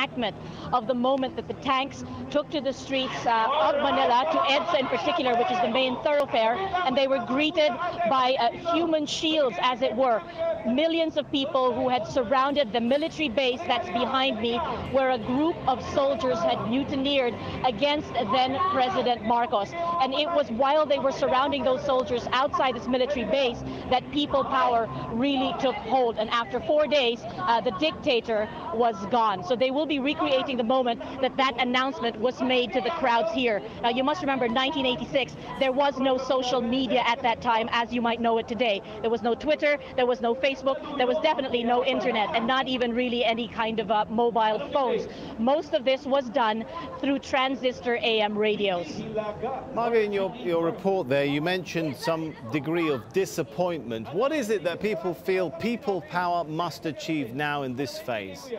reenactment of the moment that the tanks took to the streets of Manila, to EDSA in particular, which is the main thoroughfare, and they were greeted by human shields, as it were. Millions of people who had surrounded the military base that's behind me, where a group of soldiers had mutineered against then President Marcos. And it was while they were surrounding those soldiers outside this military base that people power really took hold. And after 4 days, the dictator was gone. So they will be recreating the moment that that announcement was made to the crowds here. Now, you must remember, 1986, there was no social media at that time as you might know it today. There was no Twitter, there was no Facebook, there was definitely no internet, and not even really any kind of mobile phones. Most of this was done through transistor AM radios. Margaret, in your report there, you mentioned some degree of disappointment. What is it that people feel people power must achieve now in this phase?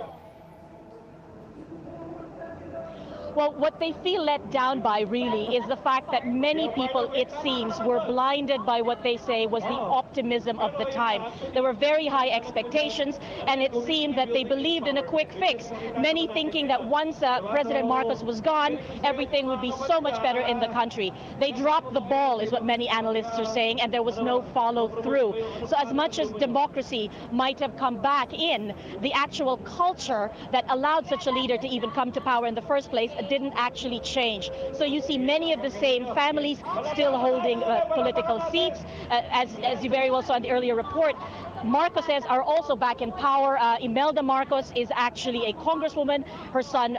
Well, what they feel let down by really is the fact that many people, it seems, were blinded by what they say was the optimism of the time. There were very high expectations, and it seemed that they believed in a quick fix. Many thinking that once President Marcos was gone, everything would be so much better in the country. They dropped the ball, is what many analysts are saying, and there was no follow through. So as much as democracy might have come back in, the actual culture that allowed such a leader to even come to power in the first place didn't actually change. So you see many of the same families still holding political seats. As you very well saw in the earlier report, Marcoses are also back in power. Imelda Marcos is actually a congresswoman. Her son,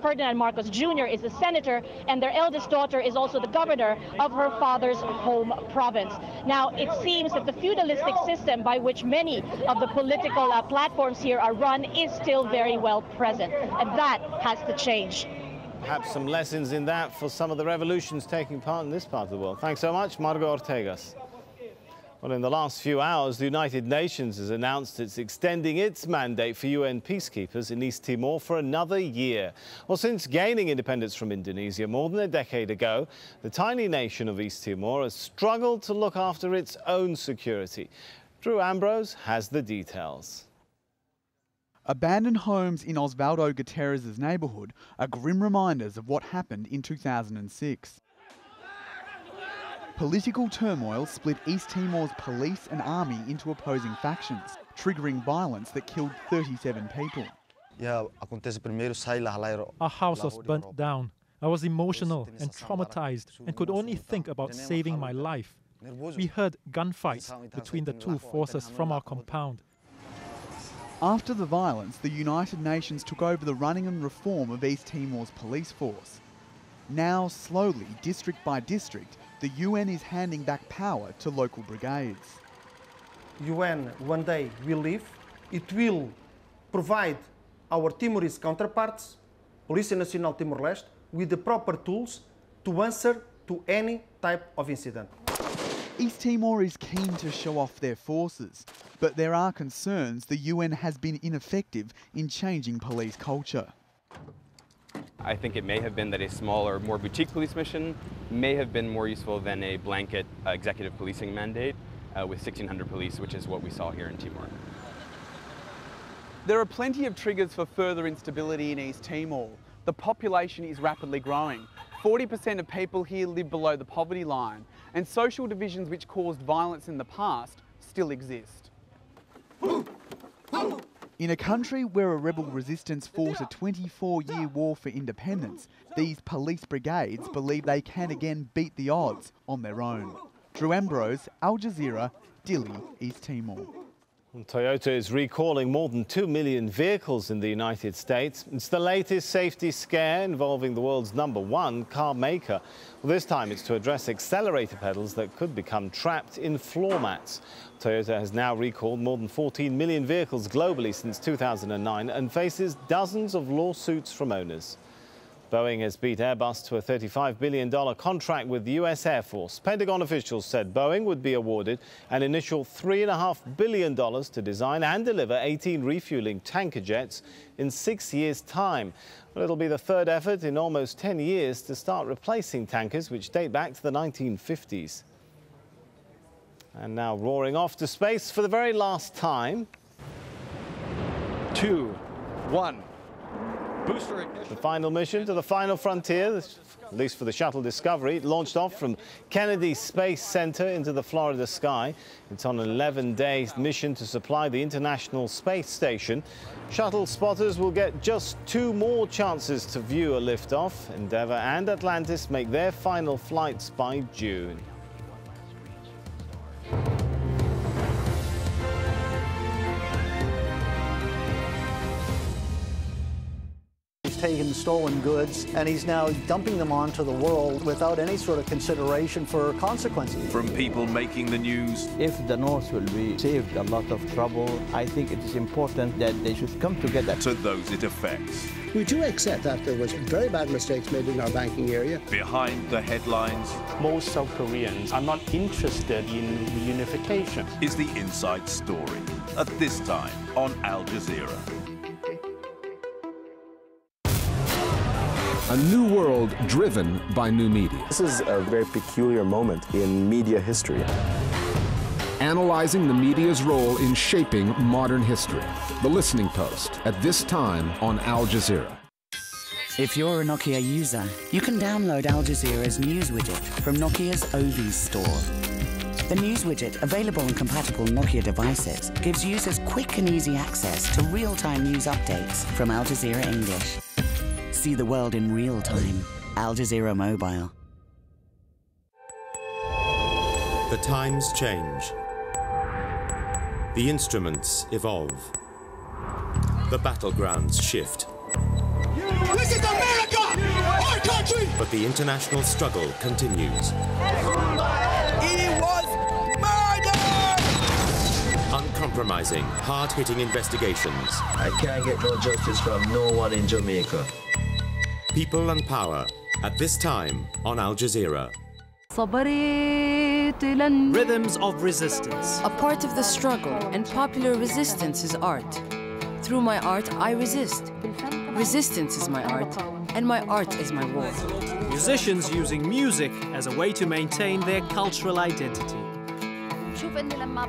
Ferdinand Marcos Jr., is a senator, and their eldest daughter is also the governor of her father's home province. Now, it seems that the feudalistic system by which many of the political platforms here are run is still very well present, and that has to change. Perhaps some lessons in that for some of the revolutions taking part in this part of the world. Thanks so much, Margot Ortegas. Well, in the last few hours, the United Nations has announced it's extending its mandate for UN peacekeepers in East Timor for another year. Well, since gaining independence from Indonesia more than a decade ago, the tiny nation of East Timor has struggled to look after its own security. Drew Ambrose has the details. Abandoned homes in Osvaldo Gutierrez's neighbourhood are grim reminders of what happened in 2006. Political turmoil split East Timor's police and army into opposing factions, triggering violence that killed 37 people. Our house was burnt down. I was emotional and traumatized and could only think about saving my life. We heard gunfights between the two forces from our compound. After the violence, the United Nations took over the running and reform of East Timor's police force. Now, slowly, district by district, the UN is handing back power to local brigades. UN one day will leave. It will provide our Timorese counterparts, Polícia Nacional Timor-Leste, with the proper tools to answer to any type of incident. East Timor is keen to show off their forces, but there are concerns the UN has been ineffective in changing police culture. I think it may have been that a smaller, more boutique police mission may have been more useful than a blanket executive policing mandate with 1,600 police, which is what we saw here in Timor. There are plenty of triggers for further instability in East Timor. The population is rapidly growing. 40% of people here live below the poverty line, and social divisions which caused violence in the past still exist. In a country where a rebel resistance fought a 24-year war for independence, these police brigades believe they can again beat the odds on their own. Drew Ambrose, AlJazeera, Dili, East Timor. Toyota is recalling more than 2 million vehicles in the United States. It's the latest safety scare involving the world's #1 car maker. Well, this time it's to address accelerator pedals that could become trapped in floor mats. Toyota has now recalled more than 14 million vehicles globally since 2009 and faces dozens of lawsuits from owners. Boeing has beat Airbus to a $35 billion contract with the US Air Force. Pentagon officials said Boeing would be awarded an initial $3.5 billion to design and deliver 18 refueling tanker jets in 6 years' time. Well, it'll be the third effort in almost 10 years to start replacing tankers, which date back to the 1950s. And now roaring off to space for the very last time. 2, 1. The final mission to the final frontier, at least for the shuttle Discovery, launched off from Kennedy Space Center into the Florida sky. It's on an 11-day mission to supply the International Space Station. Shuttle spotters will get just 2 more chances to view a liftoff. Endeavour and Atlantis make their final flights by June. Taken stolen goods and he's now dumping them onto the world without any sort of consideration for consequences. From people making the news. If the North will be saved a lot of trouble, I think it is important that they should come together. To those it affects. We do accept that there was very bad mistakes made in our banking area. Behind the headlines. Most South Koreans are not interested in reunification. Is the inside story. At this time on Al Jazeera. A new world driven by new media. This is a very peculiar moment in media history. Analyzing the media's role in shaping modern history. The Listening Post, at this time on Al Jazeera. If you're a Nokia user, you can download Al Jazeera's news widget from Nokia's Ovi store. The news widget, available on compatible Nokia devices, gives users quick and easy access to real-time news updates from Al Jazeera English. See the world in real time. Al Jazeera Mobile. The times change. The instruments evolve. The battlegrounds shift. This is America! Our country! But the international struggle continues. He was murdered! Uncompromising, hard-hitting investigations. I can't get no justice from no one in Jamaica. People and Power, at this time on Al Jazeera. Rhythms of resistance. A part of the struggle and popular resistance is art. Through my art, I resist. Resistance is my art, and my art is my war. Musicians using music as a way to maintain their cultural identity.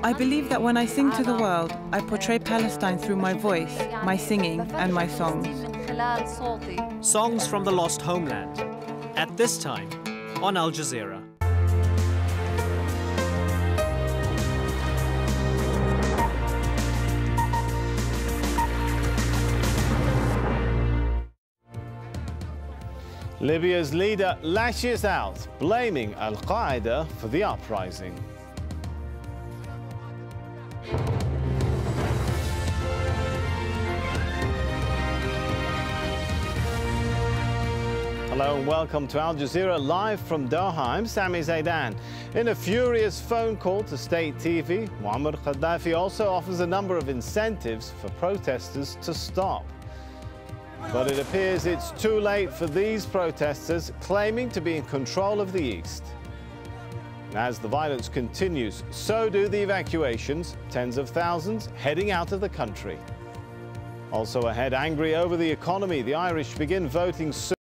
I believe that when I sing to the world, I portray Palestine through my voice, my singing, and my songs. Songs from the lost homeland. At this time, on Al Jazeera. Libya's leader lashes out, blaming Al-Qaeda for the uprising. Hello and welcome to Al Jazeera live from Doha. I'm Sami Zaidan. In a furious phone call to state TV, Muammar Gaddafi also offers a number of incentives for protesters to stop. But it appears it's too late for these protesters claiming to be in control of the East. As the violence continues, so do the evacuations, tens of thousands heading out of the country. Also ahead, angry over the economy, the Irish begin voting soon.